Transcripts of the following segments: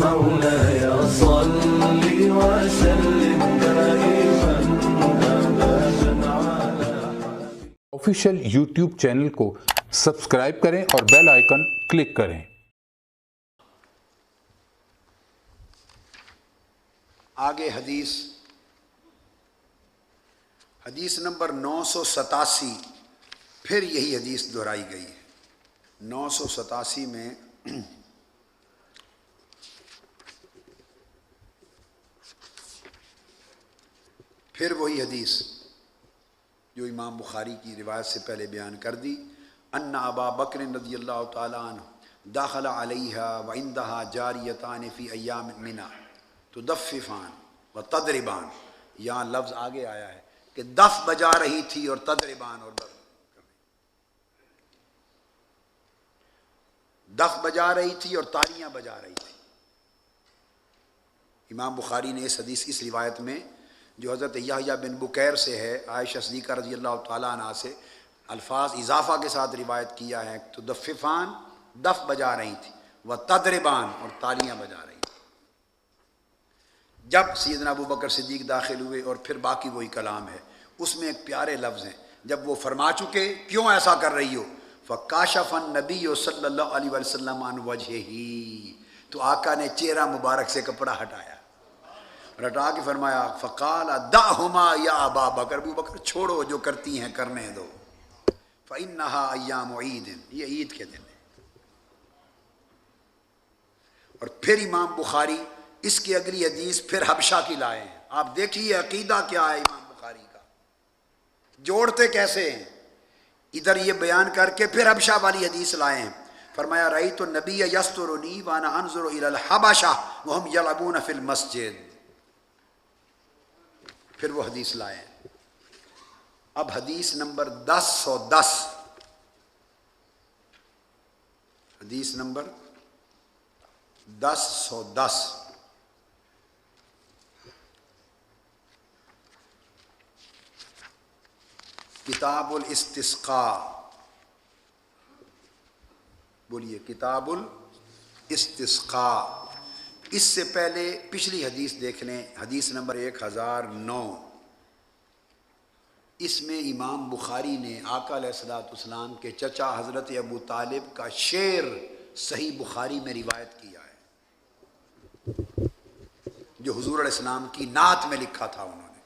مولاي صل وسلم دائما ابدا على آفیشیل یوٹیوب چینل کو سبسکرائب کریں اور بیل آئیکن کلک کریں۔ آگے حدیث نمبر 987، پھر یہی حدیث دہرائی گئی ہے۔ 987 میں پھر وہی حدیث جو امام بخاری کی روایت سے پہلے بیان کر دی، ان ابا بکر رضی اللہ تعالی عنہ دخل علیہا وعندہا جاریتان فی ایام منی تدففان و تضربان۔ یہاں لفظ آگے آیا ہے کہ دف بجا رہی تھی اور تضربان، اور دف بجا رہی تھی اور تالیاں بجا رہی تھی۔ امام بخاری نے اس حدیث اس روایت میں جو حضرت یحییٰ بن بکیر سے ہے، عائشہ صدیقہ رضی اللہ تعالیٰ عنہ سے الفاظ اضافہ کے ساتھ روایت کیا ہے۔ تدففان دف بجا رہی تھی، و تضربان اور تالیاں بجا رہی تھی۔ جب سیدنا ابو بکر صدیق داخل ہوئے، اور پھر باقی وہی کلام ہے، اس میں ایک پیارے لفظ ہیں، جب وہ فرما چکے کیوں ایسا کر رہی ہو، فَكَاشَفَ النَّبِيُّ صلی اللہ علیہ وسلم عن وجهه، تو آقا نے چہرہ مبارک سے کپڑا ہٹایا، ہٹا کے فرمایا فقال دعهما یا ابا بکر، ابو بکر چھوڑو جو کرتی ہیں کرنے دو، فإنها ایام عید، یہ عید کے دن ہے۔ اور پھر امام بخاری اس کی اگلی حدیث پھر حبشہ کی لائے ہیں۔ آپ دیکھیے عقیدہ کیا ہے امام بخاری کا، جوڑتے کیسے ہیں۔ ادھر یہ بیان کر کے پھر حبشہ والی حدیث لائے ہیں۔ فرمایا رأیت النبی یسترنی وانا انظر الی الحبشہ وهم یلعبون فی المسجد، پھر وہ حدیث لائے ہیں۔ اب حدیث نمبر 1010، حدیث نمبر 1010، کتاب الاستسقاء، بولیے کتاب الاستسقاء۔ اس سے پہلے پچھلی حدیث دیکھ لیں، حدیث نمبر 1009۔ اس میں امام بخاری نے آقا علیہ الصلوۃ والسلام کے چچا حضرت ابو طالب کا شعر صحیح بخاری میں روایت کیا ہے، جو حضور علیہ السلام کی نعت میں لکھا تھا انہوں نے۔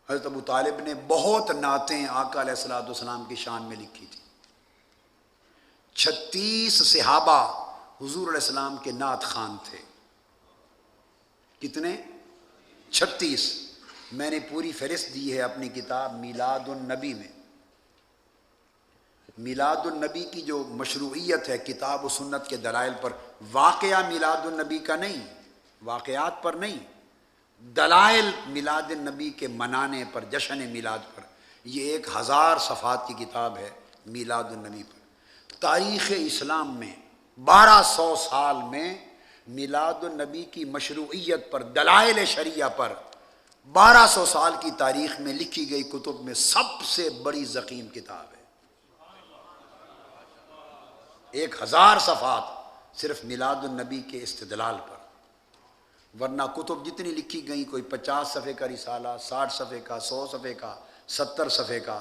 حضرت ابو طالب نے بہت نعتیں آقا علیہ الصلوۃ والسلام کی شان میں لکھی تھی۔ 36 صحابہ حضور علیہ السلام کے نعت خوان تھے۔ کتنے؟ 36۔ میں نے پوری فہرست دی ہے اپنی کتاب میلاد النبی میں۔ میلاد النبی کی جو مشروعیت ہے کتاب و سنت کے دلائل پر، واقعہ میلاد النبی کا نہیں، واقعات پر نہیں، دلائل میلاد النبی کے منانے پر، جشن میلاد پر۔ یہ 1000 صفحات کی کتاب ہے میلاد النبی پر۔ تاریخ اسلام میں 1200 سال میں میلاد النبی کی مشروعیت پر، دلائل شریعہ پر 1200 سال کی تاریخ میں لکھی گئی کتب میں سب سے بڑی ضخیم کتاب ہے۔ 1000 صفحات صرف میلاد النبی کے استدلال پر، ورنہ کتب جتنی لکھی گئیں، کوئی 50 صفحے کا رسالہ، 60 صفحے کا، 100 صفحے کا، 70 صفحے کا،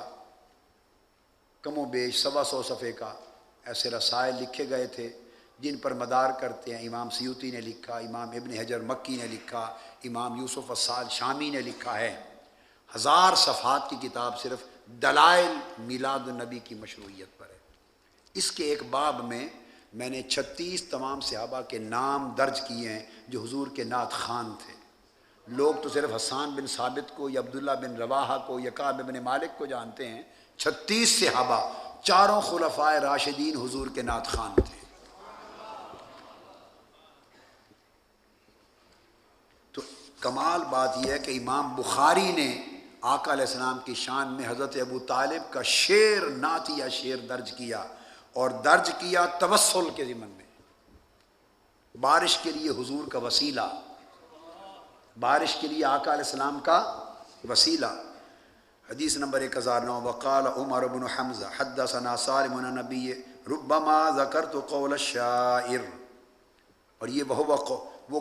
کم و بیش 125 صفحے کا، ایسے رسائل لکھے گئے تھے جن پر مدار کرتے ہیں۔ امام سیوطی نے لکھا، امام ابن حجر مکی نے لکھا، امام یوسف الصال شامی نے لکھا ہے۔ 1000 صفحات کی کتاب صرف دلائل میلاد النبی کی مشروعیت پر ہے۔ اس کے ایک باب میں نے 36 تمام صحابہ کے نام درج کیے ہیں جو حضور کے نعت خوان تھے۔ لوگ تو صرف حسان بن ثابت کو یا عبداللہ بن رواحہ کو یا کعب بن مالک کو جانتے ہیں، 36 صحابہ، چاروں خلفائے راشدین حضور کے نعت خوان تھے۔ تو کمال بات یہ ہے کہ امام بخاری نے آقا علیہ السلام کی شان میں حضرت ابو طالب کا شعر، نعتیہ شعر درج کیا، اور درج کیا توسل کے ضمن میں، بارش کے لیے حضور کا وسیلہ، بارش کے لیے آقا علیہ السلام کا وسیلہ۔ حدیث نمبر 1009، وقال عمر بن حمزہ حدثنا سالم عن النبی ربما ذکرت قول الشاعر، اور یہ وہ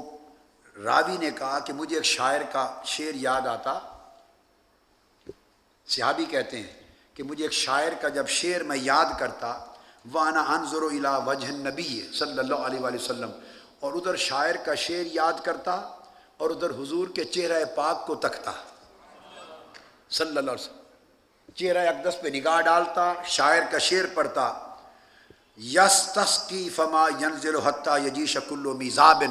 راوی نے کہا کہ مجھے ایک شاعر کا شعر یاد آتا. صحابی کہتے ہیں کہ مجھے ایک شاعر کا جب شعر میں یاد کرتا، وَأَنَا أَنظُرُ إِلَىٰ وَجْهِ النَّبِيِّ صلی اللہ علیہ وآلہ وسلم، اور ادھر شاعر کا شعر یاد کرتا اور ادھر حضور کے چہرہ پاک کو تکتا صلی اللہ علیہ وسلم. چہرہ اقدس پہ نگاہ ڈالتا، شاعر کا شعر پڑھتا. یستسقی فما ینزل حتی یجیش کل میزاب،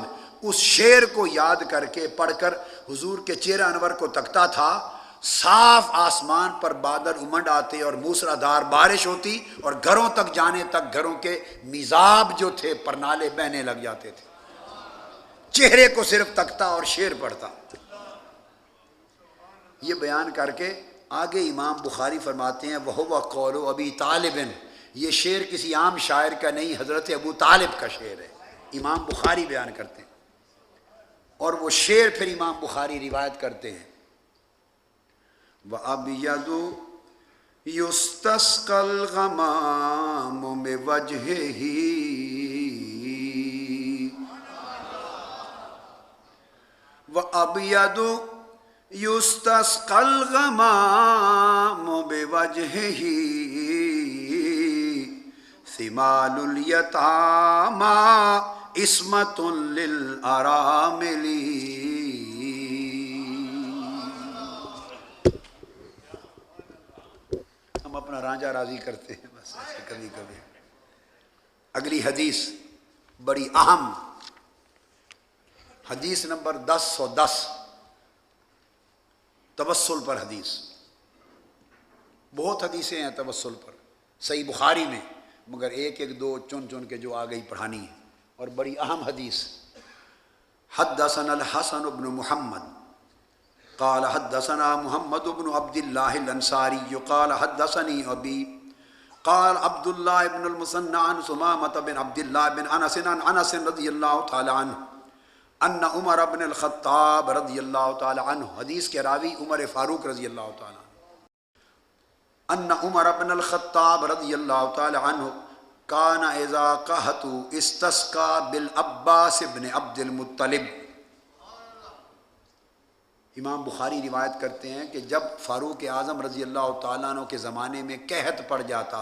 اس شعر کو یاد کر کے پڑھ کر حضور کے چہرہ انور کو تکتا تھا. صاف آسمان پر بادل امنڈ آتے اور موسلادھار بارش ہوتی اور گھروں تک جانے تک گھروں کے میزاب جو تھے پرنالے بہنے لگ جاتے تھے. چہرے کو صرف تکتا اور شعر پڑھتا. یہ بیان کر کے آگے امام بخاری فرماتے ہیں وَهُوَ قَوْلُ أَبِي طَالِبٍ، یہ شعر کسی عام شاعر کا نہیں، حضرت ابو طالب کا شعر ہے. امام بخاری بیان کرتے ہیں اور وہ شعر پھر امام بخاری روایت کرتے ہیں. وَأَبْيَضُ يُسْتَسْقَى الْغَمَامُ بِوَجْهِهِ، وَأَبْيَضُ يُسْتَسْقَى الْغَمَامُ بِوَجْهِهِ، ثِمَالُ الْيَتَامَى عِصْمَةٌ لِلْأَرَامِلِ. ہم اپنا رانجھا راضی کرتے ہیں بس ایسے کبھی کبھی. اگلی حدیث بڑی اہم حدیث نمبر 1010، توسل پر حدیث. بہت حدیثیں ہیں توسل پر صحیح بخاری میں، مگر ایک ایک دو چن چن کے جو آ گئی پڑھانی ہے، اور بڑی اہم حدیث. حدثنا الحسن بن محمد قال حدثنا محمد بن عبد الله الانصاری قال حدثني ابي قال عبد الله بن المثنى عن ثمامة بن عبد الله بن انس عن انس رضی اللہ تعالی عنہ ان عمر بن الخطاب رضی اللہ تعالی عنہ، حدیث کے راوی عمر فاروق رضی اللہ تعالی عنہ، ان عمر بن الخطاب رضی اللہ تعالی عنہ کان اذا قحط استسقى بالعباس بن عبد المطلب. امام بخاری روایت کرتے ہیں کہ جب فاروق اعظم رضی اللہ تعالیٰ عنہ کے زمانے میں قحط پڑ جاتا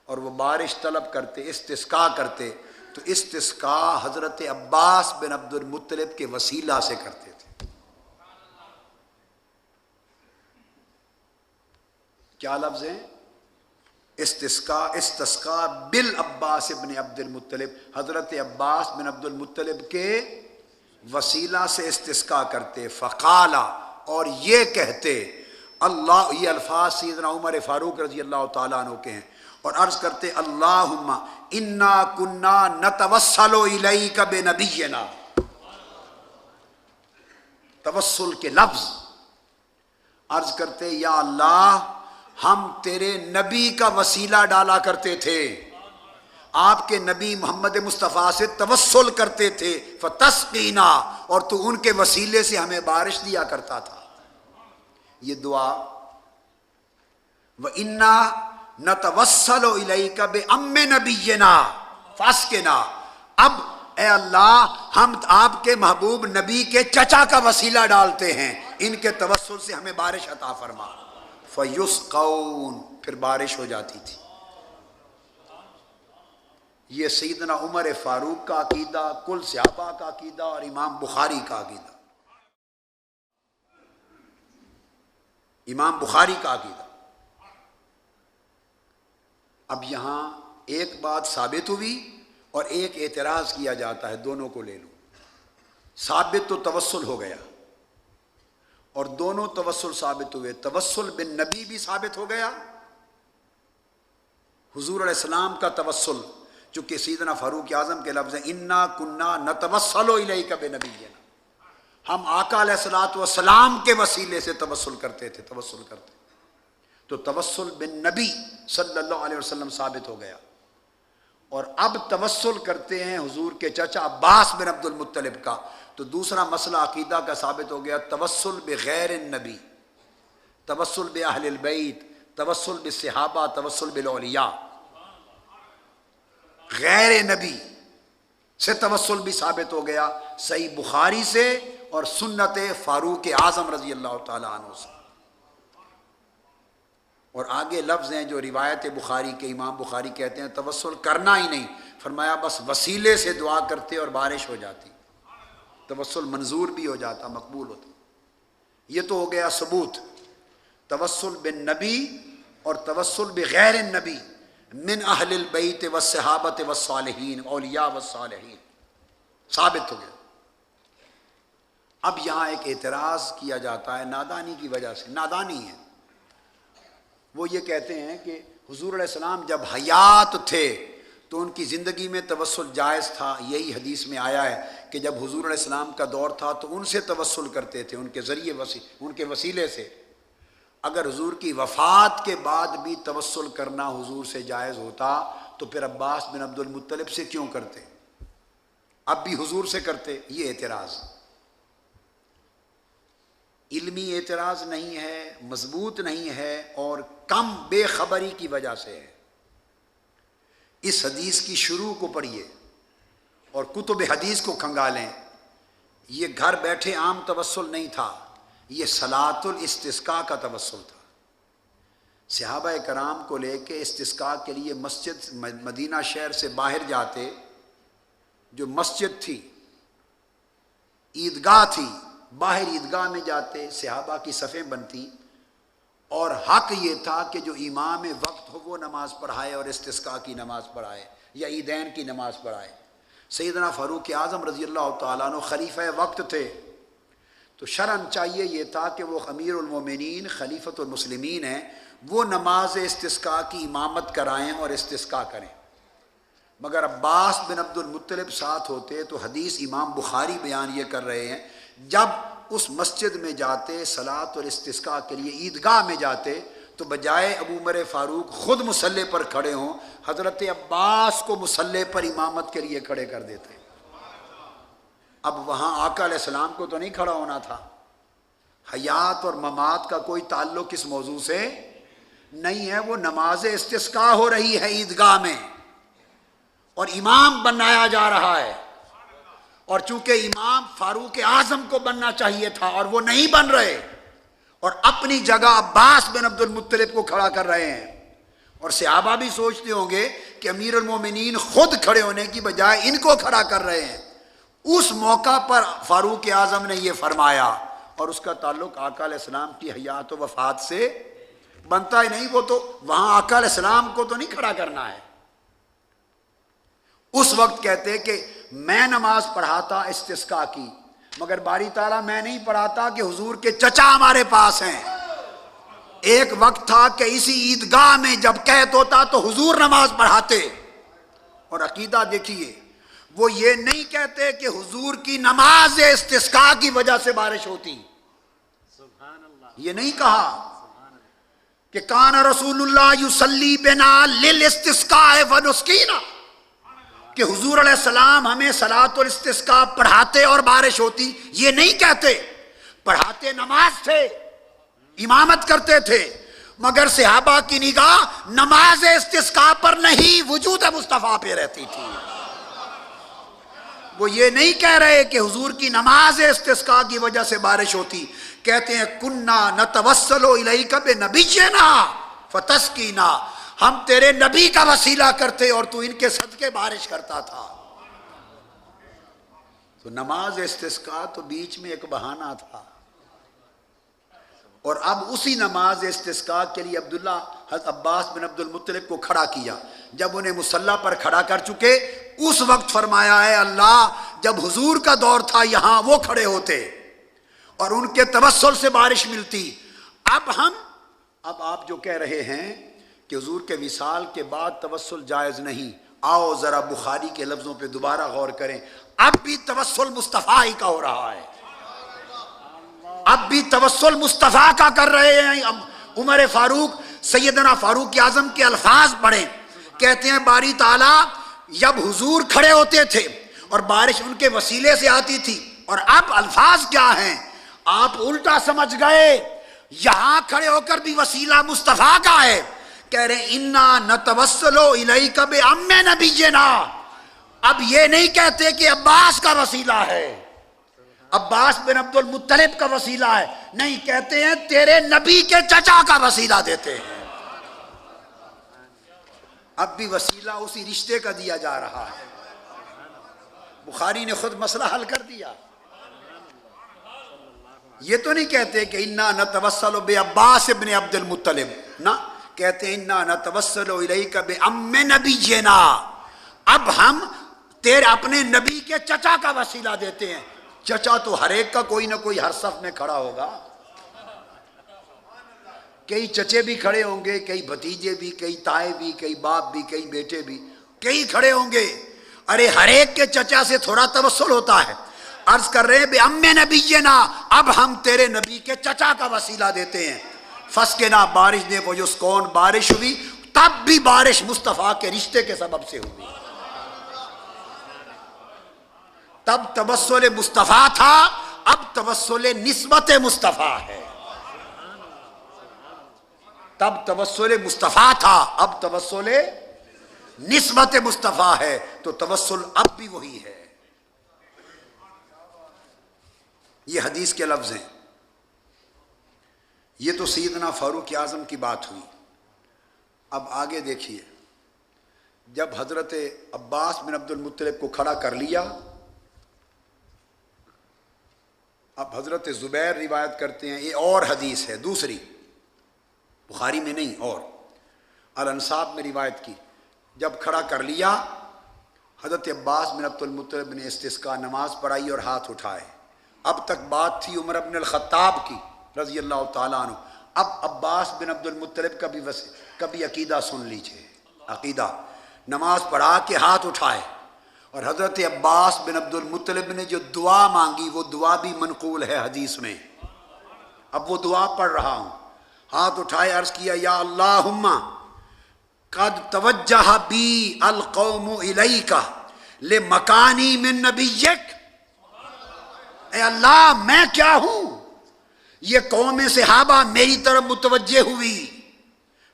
اور وہ بارش طلب کرتے، استسقاء کرتے، تو استسقاء حضرت عباس بن عبد المطلب کے وسیلہ سے کرتے تھے. کیا لفظ ہیں؟ استسقاء بالعباس بن عبد المطلب، حضرت عباس بن عبد المطلب کے وسیلہ سے استسقاء کرتے. فقالا، اور یہ کہتے اللہ، یہ الفاظ سیدنا عمر فاروق رضی اللہ تعالیٰ عنہ کے ہیں، اور عرض کرتے اللہم انا کنا نتوسل الیک بنبینا. توسل کے لفظ عرض کرتے یا اللہ ہم تیرے نبی کا وسیلہ ڈالا کرتے تھے، آپ کے نبی محمد مصطفیٰ سے توسل کرتے تھے. فتسقینا، اور تو ان کے وسیلے سے ہمیں بارش دیا کرتا تھا. یہ دعا وَإِنَّا نَتَوَسَّلُ إِلَيْكَ بِأَمِّ نَبِيِّنَا فَاسْقِنَا، اب اے اللہ ہم آپ کے محبوب نبی کے چچا کا وسیلہ ڈالتے ہیں، ان کے توسل سے ہمیں بارش عطا فرما. فَيُسْقَوْنَ، پھر بارش ہو جاتی تھی. یہ سیدنا عمر فاروق کا عقیدہ، کل صحابہ کا عقیدہ اور امام بخاری کا عقیدہ. امام بخاری کا عقیدہ. اب یہاں ایک بات ثابت ہوئی اور ایک اعتراض کیا جاتا ہے، دونوں کو لے لو. ثابت تو توسل ہو گیا اور دونوں توسل ثابت ہوئے. توسل بن نبی بھی ثابت ہو گیا، حضور علیہ السلام کا توسل، چونکہ سیدنا فاروق اعظم کے لفظ ہیں انا کنا نتوسل الیک بنبینا، ہم آقا علیہ الصلوۃ والسلام کے وسیلے سے توسل کرتے تھے. تو توسل بن نبی صلی اللہ علیہ وسلم ثابت ہو گیا. اور اب توسل کرتے ہیں حضور کے چچا عباس بن عبد المطلب کا. تو دوسرا مسئلہ عقیدہ کا ثابت ہو گیا، توسل بغیر النبی، توسل باہل البیت، توسل بالصحابہ، توسل بالاولیاء. غیر نبی سے توسل بھی ثابت ہو گیا، صحیح بخاری سے اور سنت فاروق اعظم رضی اللہ تعالیٰ عنہ سے۔ اور آگے لفظ ہیں جو روایت بخاری کے، امام بخاری کہتے ہیں توسل کرنا ہی نہیں، فرمایا بس وسیلے سے دعا کرتے اور بارش ہو جاتی، توسل منظور بھی ہو جاتا، مقبول ہوتا۔ یہ تو ہو گیا ثبوت توسل بالنبی اور توسل بغیر النبی من اہل البیت والصحابۃ والصالحین، اولیاء والصالحین، ثابت ہو گیا۔ اب یہاں ایک اعتراض کیا جاتا ہے نادانی کی وجہ سے، نادانی ہے، وہ یہ کہتے ہیں کہ حضور علیہ السلام جب حیات تھے تو ان کی زندگی میں توسل جائز تھا، یہی حدیث میں آیا ہے کہ جب حضور علیہ السلام کا دور تھا تو ان سے توسل کرتے تھے، ان کے ذریعے ان کے وسیلے سے۔ اگر حضور کی وفات کے بعد بھی توسل کرنا حضور سے جائز ہوتا تو پھر عباس بن عبد المطلب سے کیوں کرتے، اب بھی حضور سے کرتے؟ یہ اعتراض علمی اعتراض نہیں ہے، مضبوط نہیں ہے، اور کم بے خبری کی وجہ سے ہے۔ اس حدیث کی شروع کو پڑھیے اور کتب حدیث کو کھنگالیں، یہ گھر بیٹھے عام توسل نہیں تھا، یہ صلاۃ الاستسقاء کا توسل تھا۔ صحابہ کرام کو لے کے استسقاء کے لیے مسجد مدینہ شہر سے باہر جاتے، جو مسجد تھی، عیدگاہ تھی، باہر عیدگاہ میں جاتے، صحابہ کی صفیں بنتی، اور حق یہ تھا کہ جو امام وقت ہو وہ نماز پڑھائے اور استسقاء کی نماز پڑھائے یا عیدین کی نماز پڑھائے۔ سیدنا فاروق اعظم رضی اللہ تعالیٰ عنہ خلیفہ وقت تھے، تو شرعاً چاہیے یہ تھا کہ وہ امیر المومنین خلیفۃ المسلمین ہیں، وہ نماز استسقاء کی امامت کرائیں اور استسقاء کریں، مگر عباس بن عبد المطلب ساتھ ہوتے تو حدیث امام بخاری بیان یہ کر رہے ہیں، جب اس مسجد میں جاتے صلاۃ اور استسقاء کے لیے عیدگاہ میں جاتے تو بجائے ابو عمر فاروق خود مصلی پر کھڑے ہوں، حضرت عباس کو مصلی پر امامت کے لیے کھڑے کر دیتے۔ اب وہاں آقا علیہ السلام کو تو نہیں کھڑا ہونا تھا، حیات اور ممات کا کوئی تعلق اس موضوع سے نہیں ہے، وہ نماز استسقاء ہو رہی ہے عیدگاہ میں اور امام بنایا جا رہا ہے، اور چونکہ امام فاروق اعظم کو بننا چاہیے تھا اور وہ نہیں بن رہے، اور اپنی جگہ عباس بن عبد المطلب کو کھڑا کر رہے ہیں، اور صحابہ بھی سوچتے ہوں گے کہ امیر المومنین خود کھڑے ہونے کی بجائے ان کو کھڑا کر رہے ہیں۔ اس موقع پر فاروق اعظم نے یہ فرمایا، اور اس کا تعلق آقا علیہ السلام کی حیات و وفات سے بنتا ہی نہیں، وہ تو وہاں آقا علیہ السلام کو تو نہیں کھڑا کرنا ہے۔ اس وقت کہتے کہ میں نماز پڑھاتا استسقاء کی، مگر باری تعالیٰ میں نہیں پڑھاتا کہ حضور کے چچا ہمارے پاس ہیں۔ ایک وقت تھا کہ اسی عیدگاہ میں جب قحط ہوتا تو حضور نماز پڑھاتے، اور عقیدہ دیکھیے، وہ یہ نہیں کہتے کہ حضور کی نماز استسقاء کی وجہ سے بارش ہوتی، یہ نہیں کہا کہ کان رسول اللہ یصلی بنا للاستسقاء ونسقینا، کہ حضور علیہ السلام ہمیں صلاۃ الاستسقاء پڑھاتے اور بارش ہوتی، یہ نہیں کہتے، پڑھاتے نماز تھے، امامت کرتے تھے، مگر صحابہ کی نگاہ نماز استسقاء پر نہیں، وجود مصطفیٰ پہ رہتی تھی۔ وہ یہ نہیں کہہ رہے کہ حضور کی نماز استسقاء کی وجہ سے بارش ہوتی، کہتے ہیں کننا نتوسل الیک بنبینا فتسقینا، ہم تیرے نبی کا وسیلہ کرتے اور تو ان کے صدقے بارش کرتا تھا۔ تو نماز استسقاء تو بیچ میں ایک بہانہ تھا، اور اب اسی نماز استسقاء کے لیے عبداللہ حضرت عباس بن عبد المطلب کو کھڑا کیا۔ جب انہیں مصلی پر کھڑا کر چکے، اس وقت فرمایا ہے اللہ، جب حضور کا دور تھا یہاں وہ کھڑے ہوتے اور ان کے توسل سے بارش ملتی، اب آپ جو کہہ رہے ہیں کہ حضور کے وصال کے بعد توسل جائز نہیں، آؤ ذرا بخاری کے لفظوں پہ دوبارہ غور کریں، اب بھی توسل مصطفیٰ ہی کا ہو رہا ہے، اب بھی توسل مصطفیٰ کا کر رہے ہیں۔ عمر فاروق، سیدنا فاروق اعظم کے الفاظ پڑھیں، کہتے ہیں باری تعالیٰ جب حضور کھڑے ہوتے تھے اور بارش ان کے وسیلے سے آتی تھی، اور اب الفاظ کیا ہیں، آپ الٹا سمجھ گئے، یہاں کھڑے ہو کر بھی وسیلہ مصطفیٰ کا ہے، کہہ رہے انا نتوسل الیک بعم نبینا، اب یہ نہیں کہتے کہ عباس کا وسیلہ ہے، عباس بن عبد المطلب کا وسیلہ ہے، نہیں، کہتے ہیں تیرے نبی کے چچا کا وسیلہ دیتے ہیں۔ اب بھی وسیلہ اسی رشتے کا دیا جا رہا ہے۔ بخاری نے خود مسئلہ حل کر دیا۔ یہ تو نہیں کہتے کہ انا نتوسل بعباس ابن عبد المطلب، نہ، کہتے ہیں انا نتوسل الیک بعم نبینا، اب ہم تیرے اپنے نبی کے چچا کا وسیلہ دیتے ہیں۔ چچا تو ہر ایک کا کوئی نہ کوئی ہر صف میں کھڑا ہوگا، کئی چچے بھی کھڑے ہوں گے، کئی بھتیجے بھی، کئی تائے بھی، کئی باپ بھی، کئی بیٹے بھی، کئی کھڑے ہوں گے۔ ارے ہر ایک کے چچا سے تھوڑا توسل ہوتا ہے۔ عرض کر رہے ہیں بے ام نبینا، اب ہم تیرے نبی کے چچا کا وسیلہ دیتے ہیں۔ فسقنا، بارش دے، وہ جس کون بارش ہوئی، تب بھی بارش مصطفیٰ کے رشتے کے سبب سے ہوئی، تب توسل مصطفیٰ تھا، اب توسل نسبت مصطفیٰ ہے۔ تب توسل مصطفیٰ تھا، اب توسل نسبت مصطفیٰ ہے، تو توسل اب بھی وہی ہے۔ یہ حدیث کے لفظ ہیں۔ یہ تو سیدنا فاروق اعظم کی بات ہوئی۔ اب آگے دیکھیے، جب حضرت عباس بن عبد المطلب کو کھڑا کر لیا، اب حضرت زبیر روایت کرتے ہیں، یہ اور حدیث ہے دوسری، بخاری میں نہیں، اور الانساب میں روایت کی، جب کھڑا کر لیا حضرت عباس بن عبد المطلب نے استسقاء نماز پڑھائی اور ہاتھ اٹھائے۔ اب تک بات تھی عمر بن الخطاب کی رضی اللہ تعالیٰ عنہ، اب عباس بن عبد المطلب کا بھی عقیدہ سن لیجئے۔ عقیدہ، نماز پڑھا کے ہاتھ اٹھائے، اور حضرت عباس بن عبد المطلب نے جو دعا مانگی وہ دعا بھی منقول ہے حدیث میں۔ اب وہ دعا پڑھ رہا ہوں، ہاتھ اٹھائے، عرض کیا یا اللہم قد توجہ بی القوم الیک لمکانی من نبیک، اے اللہ میں کیا ہوں، یہ قوم صحابہ میری طرف متوجہ ہوئی،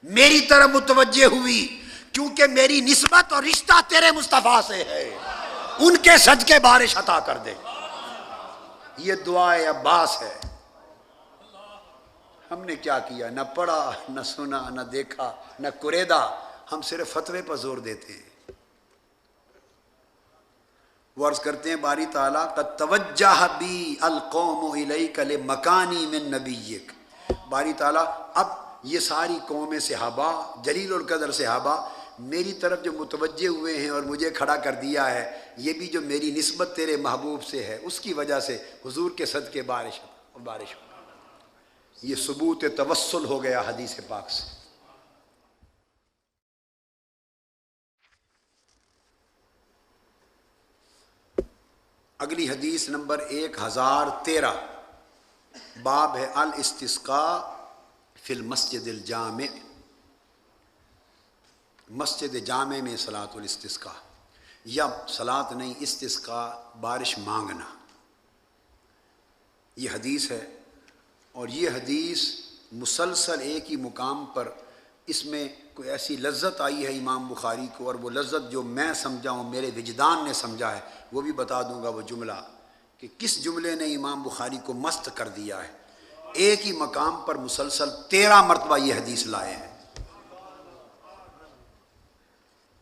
میری طرف متوجہ ہوئی کیونکہ میری نسبت اور رشتہ تیرے مصطفیٰ سے ہے، ان کے صدقے بارش عطا کر دے۔ یہ دعائے عباس ہے۔ ہم نے کیا کیا؟ نہ پڑھا، نہ سنا، نہ دیکھا، نہ قریدا، ہم صرف فتوے پر زور دیتے ہیں۔ وہ عرض کرتے ہیں باری تعالیٰ قد توجہ بی القوم الیک لمکانی من نبیک، باری تعالیٰ اب یہ ساری قوم صحابہ، جلیل القدر صحابہ میری طرف جو متوجہ ہوئے ہیں اور مجھے کھڑا کر دیا ہے، یہ بھی جو میری نسبت تیرے محبوب سے ہے اس کی وجہ سے حضور کے صدقے بارش ہو۔ یہ ثبوت توسل ہو گیا حدیث پاک سے۔ اگلی حدیث نمبر 1013، باب ہے الاستسقاء فی المسجد الجامع، مسجد جامع میں صلاۃ الاستسقاء، یا صلاۃ نہیں، استسقاء بارش مانگنا، یہ حدیث ہے۔ اور یہ حدیث مسلسل ایک ہی مقام پر، اس میں کوئی ایسی لذت آئی ہے امام بخاری کو، اور وہ لذت جو میں سمجھا ہوں، میرے وجدان نے سمجھا ہے، وہ بھی بتا دوں گا وہ جملہ، کہ کس جملے نے امام بخاری کو مست کر دیا ہے۔ ایک ہی مقام پر مسلسل 13 مرتبہ یہ حدیث لائے ہیں،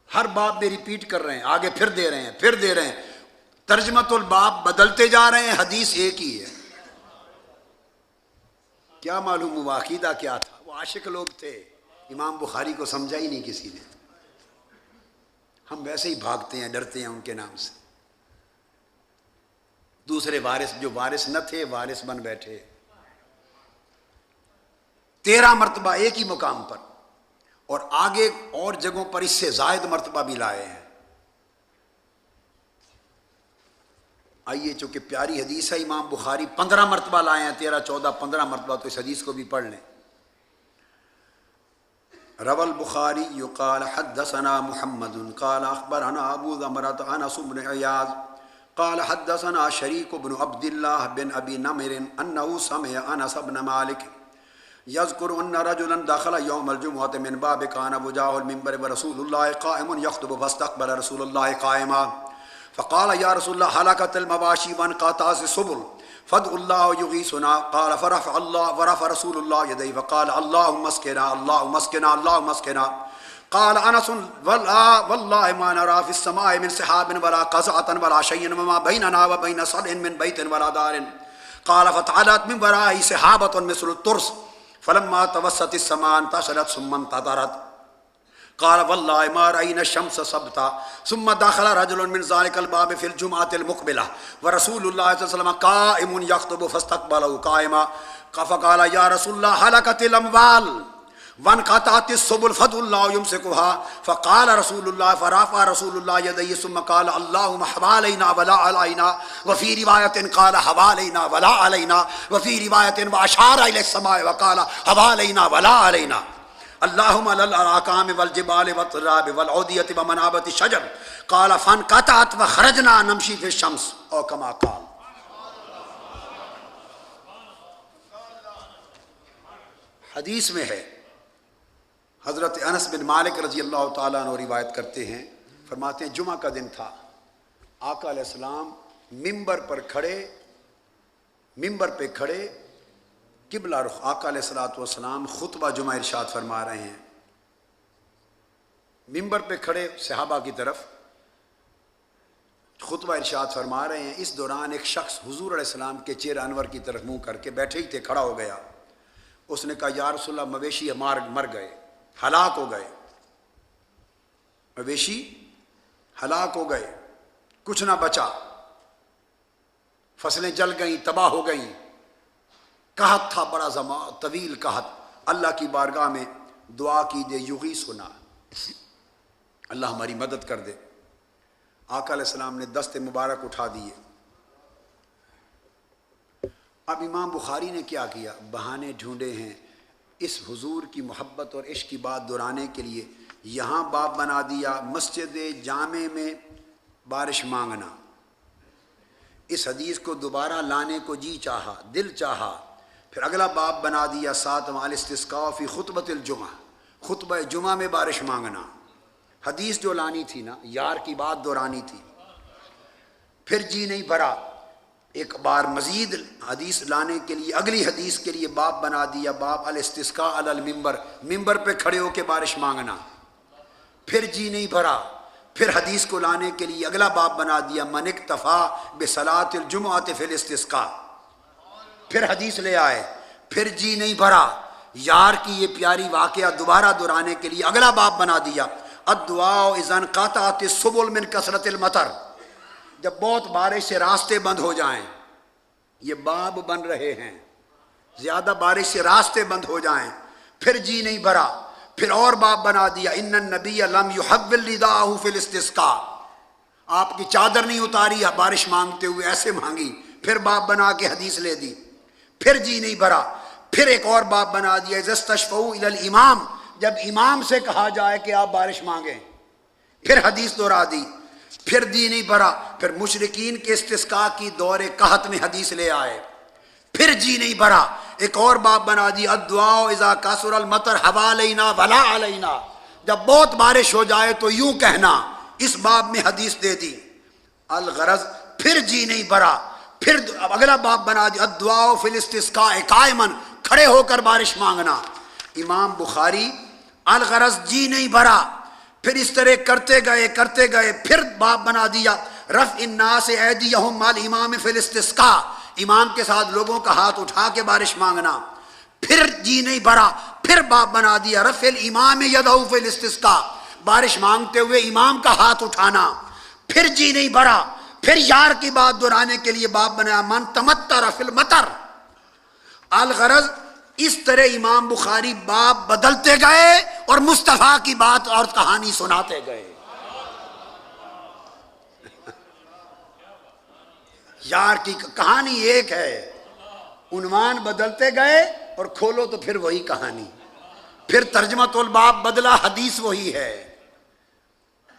ہر باب میں ریپیٹ کر رہے ہیں، آگے پھر دے رہے ہیں، پھر دے رہے ہیں، ترجمۃ الباب بدلتے جا رہے ہیں، حدیث ایک ہی ہے۔ کیا معلوم ہوا عقیدہ کیا تھا؟ وہ عاشق لوگ تھے، امام بخاری کو سمجھا ہی نہیں کسی نے۔ ہم ویسے ہی بھاگتے ہیں، ڈرتے ہیں ان کے نام سے۔ دوسرے وارث جو وارث نہ تھے وارث بن بیٹھے۔ 13 مرتبہ ایک ہی مقام پر، اور آگے اور جگہوں پر اس سے زائد مرتبہ بھی لائے ہیں۔ آئیے، چونکہ پیاری حدیث ہے، امام بخاری 15 مرتبہ لائے ہیں، 13، 14، 15 مرتبہ، تو اس حدیث کو بھی پڑھ لیں۔ روى البخاری قال حدثنا محمد قال اخبرنا ابو ذمرة انس بن عياض قال حدثنا شريك بن عبد الله بن ابي نمر انه سمع انس بن مالك يذكر ان رجلا دخل يوم الجمعة من باب كان وجاه المنبر ورسول الله قائم يخطب فاستقبل رسول الله قائما فقال یا رسول اللہ ہلاکت المواشی وانقطاعت السبل فادع اللہ یغیثنا قال فرفع اللہ ورفع رسول اللہ یدیہ فقال اللہم اسقنا اللہم اسقنا اللہم اسقنا قال انس واللہ ما نرى في السماء من سحاب ولا قزعة ولا شيء وما بيننا وبين صدع من بيت ولا دار قال فتعالت من ورائه سحابة مثل الترس فلما توسط السماء انتشرت ثم انتظرت قال والله ما رأينا الشمس صبتا ثم دخل رجل من ذلك الباب في الجمعة المقبلة ورسول الله صلى الله عليه وسلم قائم يخطب فاستقبله قائما فقال يا رسول الله هلكت الأموال وانقطعت السبل فادعوا الله يمسكها فقال رسول الله فرفع رسول الله يديه ثم قال اللهم حوالينا ولا علينا وفي رواية قال حوالينا ولا علينا وفي رواية وأشار إلى السماء وقال حوالينا ولا علينا اللهم على الأراكام والجبال والتراب والعودية ومنابت الشجر قال فانقطعت وخرجنا نمشي في الشمس أو كما قال. حدیث میں ہے، حضرت انس بن مالک رضی اللہ تعالیٰ عنہ روایت کرتے ہیں، فرماتے ہیں جمعہ کا دن تھا، آقا علیہ السلام ممبر پہ کھڑے قبلہ رخ آقا علیہ السلام خطبہ جمعہ ارشاد فرما رہے ہیں، ممبر پہ کھڑے صحابہ کی طرف خطبہ ارشاد فرما رہے ہیں. اس دوران ایک شخص حضور علیہ السلام کے چہرہ انور کی طرف منہ کر کے بیٹھے ہی تھے، کھڑا ہو گیا. اس نے کہا یا رسول اللہ مویشی مر گئے، ہلاک ہو گئے، مویشی ہلاک ہو گئے، کچھ نہ بچا، فصلیں جل گئیں، تباہ ہو گئیں. قحط تھا، بڑا زمان طویل قحط. اللہ کی بارگاہ میں دعا کیجئے، یغی سنا، اللہ ہماری مدد کر دے. آقا علیہ السلام نے دست مبارک اٹھا دیے. اب امام بخاری نے کیا کیا؟ بہانے ڈھونڈے ہیں اس حضور کی محبت اور عشق کی بات دہرانے کے لیے. یہاں باب بنا دیا مسجد جامع میں بارش مانگنا. اس حدیث کو دوبارہ لانے کو جی چاہا، دل چاہا. پھر اگلا باب بنا دیا 7 الاستسقاء فی خطبۃ الجمعہ، خطبہ جمعہ میں بارش مانگنا. حدیث جو لانی تھی نا، یار کی بات دہرانی تھی. پھر جی نہیں بھرا، ایک بار مزید حدیث لانے کے لیے اگلی حدیث کے لیے باب بنا دیا، باب الاستسقاء علی المنبر، ممبر پہ کھڑے ہو کے بارش مانگنا. پھر جی نہیں بھرا، پھر حدیث کو لانے کے لیے اگلا باب بنا دیا من اکتفا بصلاۃ الجمعۃ فی الاستسقاء. پھر حدیث لے آئے. پھر جی نہیں بھرا، یار کی یہ پیاری واقعہ دوبارہ دہرانے کے لیے اگلا باب بنا دیا الدعاء اذا انقطعت السبل من کثرت المطر. جب بہت بارش سے راستے بند ہو جائیں، یہ باب بن رہے ہیں، زیادہ بارش سے راستے بند ہو جائیں. پھر جی نہیں بھرا، پھر اور باب بنا دیا ان النبی لم يحول رداءه فی الاستسقاء. آپ کی چادر نہیں اتاری بارش مانگتے ہوئے، ایسے مانگی. پھر باب بنا کے حدیث لے دی. پھر جی نہیں بھرا، پھر ایک اور باب بنا دیا اذا استشفعوا الی الامام، جب امام سے کہا جائے کہ آپ بارش مانگیں. پھر حدیث دہرا دی. پھر دی نہیں بھرا، پھر مشرکین کے استسقاء کی دور قحط میں حدیث لے آئے. پھر جی نہیں بھرا، ایک اور باب بنا دی الدعاء اذا کثر المطر حوالینا ولا علینا، جب بہت بارش ہو جائے تو یوں کہنا. اس باب میں حدیث دے دی. الغرض پھر جی نہیں بھرا، پھر اگلا باب بنا دی الدعاء فی الاستسقاء قائما، کھڑے ہو کر بارش مانگنا. امام بخاری الغرض جی نہیں بھرا، پھر اس طرح کرتے گئے. پھر باب بنا دیا رفع الناس ایدیہم مع الامام فی الاستسقاء، امام کے ساتھ لوگوں کا ہاتھ اٹھا کے بارش مانگنا. پھر جی نہیں بھرا، پھر باب بنا دیا رفع الامام یدہ فی الاستسقاء، بارش مانگتے ہوئے امام کا ہاتھ اٹھانا. پھر جی نہیں بھرا، پھر یار کی بات دہرانے کے لیے باب بنایا من تمتر فی المطر. الغرض اس طرح امام بخاری باب بدلتے گئے اور مصطفیٰ کی بات اور کہانی سناتے گئے. یار کی کہانی ایک ہے، عنوان بدلتے گئے اور کھولو تو پھر وہی کہانی. پھر ترجمۃ الباب بدلا، حدیث وہی ہے.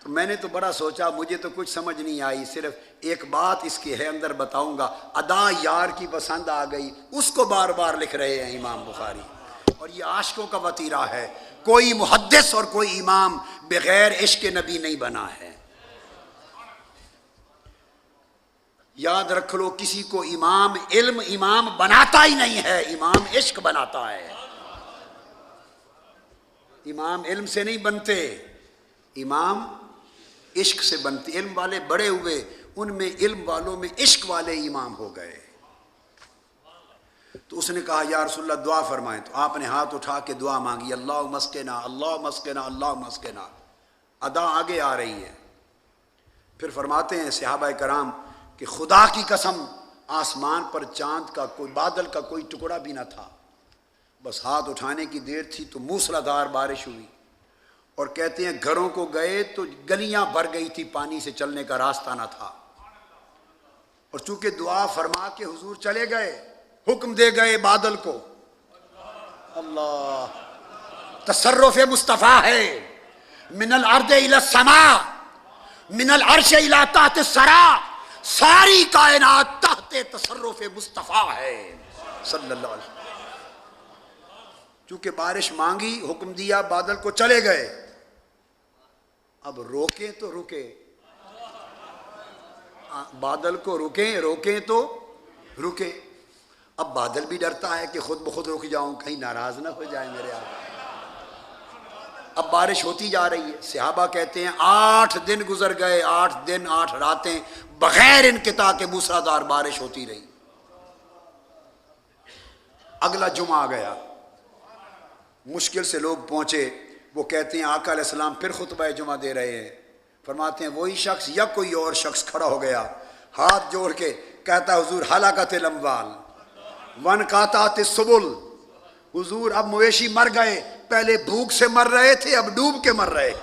تو میں نے تو بڑا سوچا، مجھے تو کچھ سمجھ نہیں آئی. صرف ایک بات اس کے ہے اندر بتاؤں گا. ادا یار کی پسند آ گئی، اس کو بار بار لکھ رہے ہیں امام بخاری. اور یہ عاشقوں کا وطیرہ ہے. کوئی محدث اور کوئی امام بغیر عشق نبی نہیں بنا ہے. یاد رکھ لو کسی کو امام علم امام بناتا ہی نہیں ہے، امام عشق بناتا ہے۔ امام علم سے نہیں بنتے، امام عشق سے بنتے۔ علم والے بڑے ہوئے، ان میں علم والوں میں عشق والے امام ہو گئے۔ تو اس نے کہا یا رسول اللہ دعا فرمائیں، تو آپ نے ہاتھ اٹھا کے دعا مانگی، اللہ مسکنا اللہ مسکنا اللہ مسکنا۔ ادا آگے آ رہی ہے۔ پھر فرماتے ہیں صحابہ کرام کہ خدا کی قسم آسمان پر چاند کا کوئی بادل کا کوئی ٹکڑا بھی نہ تھا، بس ہاتھ اٹھانے کی دیر تھی تو موسلادھار بارش ہوئی، اور کہتے ہیں گھروں کو گئے تو گلیاں بھر گئی تھی، پانی سے چلنے کا راستہ نہ تھا، اور چونکہ دعا فرما کے حضور چلے گئے، حکم دے گئے بادل کو۔ اللہ تصرف مصطفیٰ ہے، من الارض الى السماء، من العرش الى تحت الثری، ساری کائنات تحت تصرف مصطفیٰ ہے صلی اللہ علیہ وسلم۔ چونکہ بارش مانگی، حکم دیا، بادل کو چلے گئے، اب روکیں تو رکے، بادل کو روکیں تو رکے۔ اب بادل بھی ڈرتا ہے کہ خود بخود رک جاؤں، کہیں ناراض نہ ہو جائے میرے آقا۔ اب بارش ہوتی جا رہی ہے، صحابہ کہتے ہیں 8 دن گزر گئے، 8 دن 8 راتیں بغیر انقطاع کے موسلادھار بارش ہوتی رہی۔ اگلا جمعہ آ گیا، مشکل سے لوگ پہنچے، وہ کہتے ہیں آقا علیہ السلام پھر خطبہ جمعہ دے رہے ہیں، فرماتے ہیں وہی شخص یا کوئی اور شخص کھڑا ہو گیا، ہاتھ جوڑ کے کہتا حضور ہلاکت الاموال وانقطاعت السبل، حضور اب مویشی مر گئے، پہلے بھوک سے مر رہے تھے اب ڈوب کے مر رہے،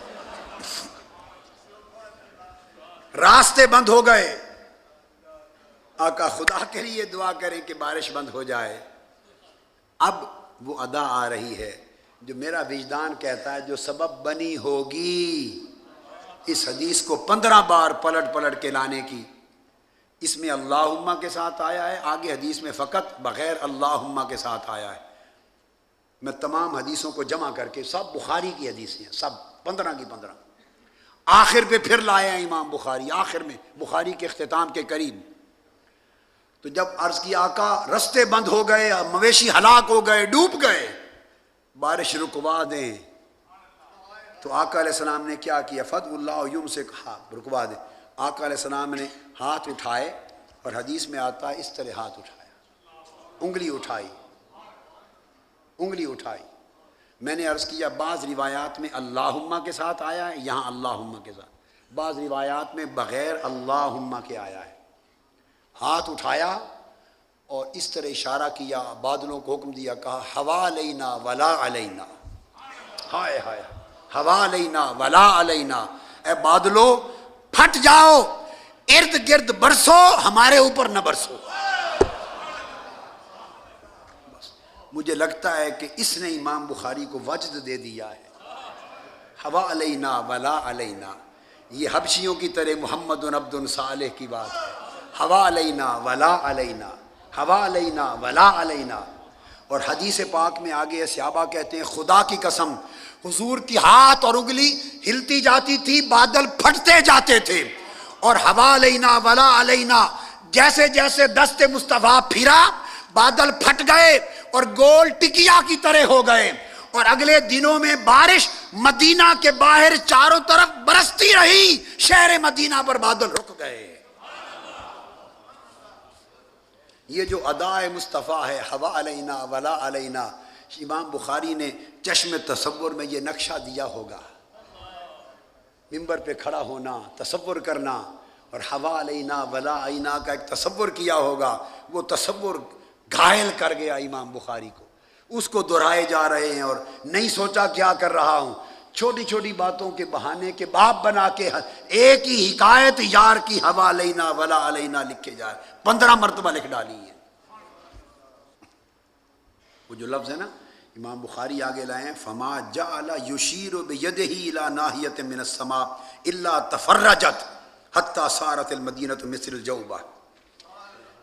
راستے بند ہو گئے۔ آقا خدا کے لیے دعا کریں کہ بارش بند ہو جائے۔ اب وہ ادا آ رہی ہے جو میرا وجدان کہتا ہے جو سبب بنی ہوگی، اس حدیث کو 15 بار پلٹ پلٹ کے لانے کی۔ اس میں اللہم کے ساتھ آیا ہے، آگے حدیث میں فقط بغیر اللہم کے ساتھ آیا ہے۔ میں تمام حدیثوں کو جمع کر کے، سب بخاری کی حدیثیں ہیں، سب 15 کی 15، آخر پہ پھر لائے ہیں امام بخاری، آخر میں بخاری کے اختتام کے قریب۔ تو جب عرض کی آقا رستے بند ہو گئے، مویشی ہلاک ہو گئے، ڈوب گئے، بارش رکوا دیں، تو آقا علیہ السلام نے کیا کیا؟ فدع اللہ یوم سے کہا رکوا دیں۔ آقا علیہ السلام نے ہاتھ اٹھائے، اور حدیث میں آتا ہے اس طرح ہاتھ اٹھایا، انگلی اٹھائی، انگلی اٹھائی۔ میں نے عرض کیا بعض روایات میں اللہم کے ساتھ آیا ہے، یہاں اللہم کے ساتھ، بعض روایات میں بغیر اللہم کے آیا ہے۔ ہاتھ اٹھایا اور اس طرح اشارہ کیا، بادلوں کو حکم دیا، کہا ہوا علینا ولا علینا، ہائے ہائے ہوا علینا ولا علینا، اے بادلو پھٹ جاؤ، ارد گرد برسو، ہمارے اوپر نہ برسو۔ مجھے لگتا ہے کہ اس نے امام بخاری کو وجد دے دیا ہے، ہوا علینا ولا علینا۔ یہ حبشیوں کی طرح محمد عبد صالح کی بات ہے، ہوا علینا ولا علینا، ہوا علینا ولا علینا۔ اور حدیث پاک میں آگے صحابہ کہتے ہیں خدا کی قسم حضور کی ہاتھ اور انگلی ہلتی جاتی تھی، بادل پھٹتے جاتے تھے، اور ہوا علینا ولا علینا، جیسے جیسے دست مصطفیٰ پھرا بادل پھٹ گئے اور گول ٹکیا کی طرح ہو گئے، اور اگلے دنوں میں بارش مدینہ کے باہر چاروں طرف برستی رہی، شہر مدینہ پر بادل رک گئے۔ یہ جو ادائے مصطفیٰ ہے ہوا علینا ولا علینا، امام بخاری نے چشم تصور میں یہ نقشہ دیا ہوگا، ممبر پہ کھڑا ہونا، تصور کرنا، اور ہوا علینا ولا علینا کا ایک تصور کیا ہوگا، وہ تصور گھائل کر گیا امام بخاری کو، اس کو دہرائے جا رہے ہیں، اور نہیں سوچا کیا کر رہا ہوں، چھوٹی چھوٹی باتوں کے بہانے کے باب بنا کے ایک ہی حکایت یار کی ہوا علینا ولا علینا لکھے جائے، 15 مرتبہ لکھ ڈالی ہے۔ وہ جو لفظ ہے نا امام بخاری آگے لائے ہیں، فما جعل یشیر بیدہ الی ناحیۃ من السماء الا تفرجت حتی صارت المدینۃ مثل الجوبہ،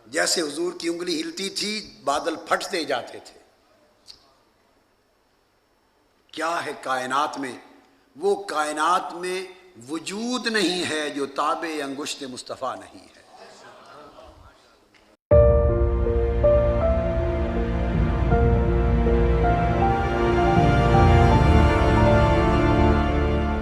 جیسے حضور کی انگلی ہلتی تھی بادل پھٹتے جاتے تھے۔ کیا ہے کائنات میں؟ وہ کائنات میں وجود نہیں ہے جو تابع انگشت مصطفیٰ نہیں ہے۔